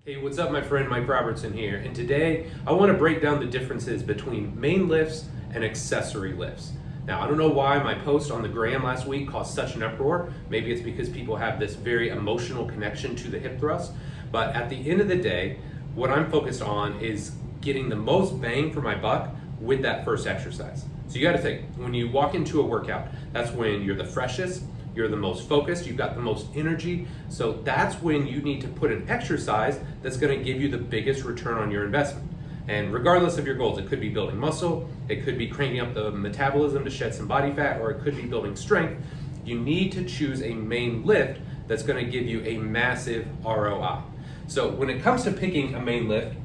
Hey, what's up, my friend? Mike Robertson here, and today I want to break down the differences between main lifts and accessory lifts. Now, I don't know why my post on the gram last week caused such an uproar. Maybe it's because people have this very emotional connection to the hip thrust, but at the end of the day, what I'm focused on is getting the most bang for my buck with that first exercise. So you got to think, when you walk into a workout, that's when you're the freshest, you're the most focused, you've got the most energy. So that's when you need to put an exercise that's going to give you the biggest return on your investment. And regardless of your goals, it could be building muscle, it could be cranking up the metabolism to shed some body fat, or it could be building strength. You need to choose a main lift that's going to give you a massive ROI. So when it comes to picking a main lift,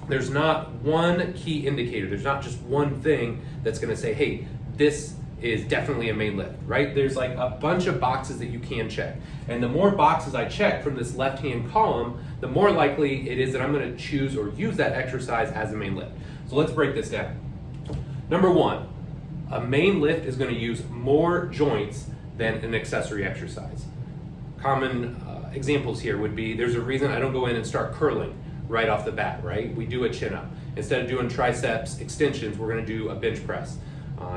there's not one key indicator. There's not just one thing that's going to say, hey, this is definitely a main lift, right? There's like a bunch of boxes that you can check. And the more boxes I check from this left-hand column, the more likely it is that I'm gonna choose or use that exercise as a main lift. So let's break this down. Number one, a main lift is gonna use more joints than an accessory exercise. Common examples here would be, there's a reason I don't go in and start curling right off the bat, right? We do a chin up. Instead of doing triceps extensions, we're gonna do a bench press.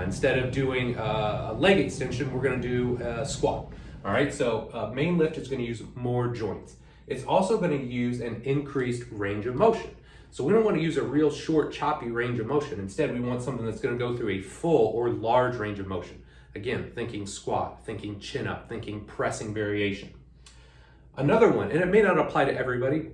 Instead of doing a leg extension, we're going to do a squat. All right, so main lift is going to use more joints. It's also going to use an increased range of motion. So we don't want to use a real short, choppy range of motion. Instead, we want something that's going to go through a full or large range of motion. Again, thinking squat, thinking chin up, thinking pressing variation. Another one, and it may not apply to everybody,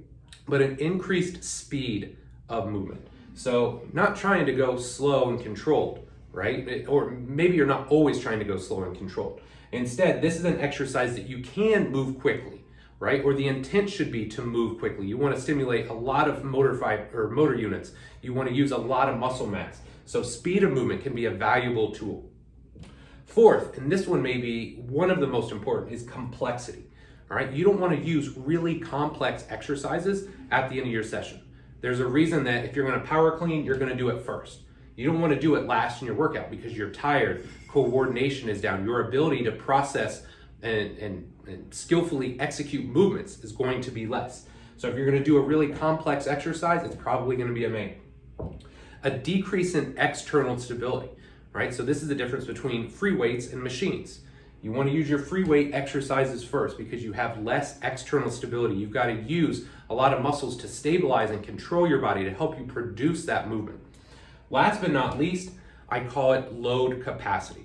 but an increased speed of movement. So not trying to go slow and controlled, right? Or maybe you're not always trying to go slow and controlled. Instead, this is an exercise that you can move quickly, right? Or the intent should be to move quickly. You want to stimulate a lot of motor units. You want to use a lot of muscle mass. So speed of movement can be a valuable tool. Fourth, and this one may be one of the most important, is complexity. All right, you don't want to use really complex exercises at the end of your session. There's a reason that if you're going to power clean, you're going to do it first. You don't want to do it last in your workout because you're tired, coordination is down, your ability to process and skillfully execute movements is going to be less. So if you're going to do a really complex exercise, it's probably going to be a main. A decrease in external stability, right? So this is the difference between free weights and machines. You want to use your free weight exercises first because you have less external stability. You've got to use a lot of muscles to stabilize and control your body to help you produce that movement. Last but not least, I call it load capacity.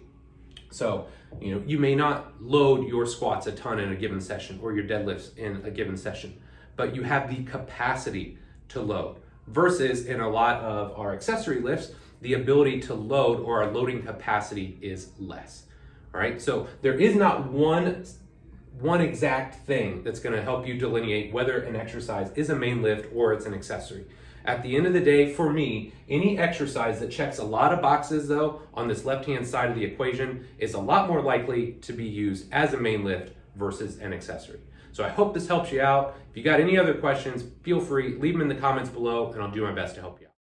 So, you may not load your squats a ton in a given session or your deadlifts in a given session, but you have the capacity to load. Versus in a lot of our accessory lifts, the ability to load or our loading capacity is less. All right, so there is not one exact thing that's going to help you delineate whether an exercise is a main lift or it's an accessory. At the end of the day, for me, any exercise that checks a lot of boxes, though, on this left-hand side of the equation is a lot more likely to be used as a main lift versus an accessory. So I hope this helps you out. If you got any other questions, feel free, leave them in the comments below, and I'll do my best to help you out.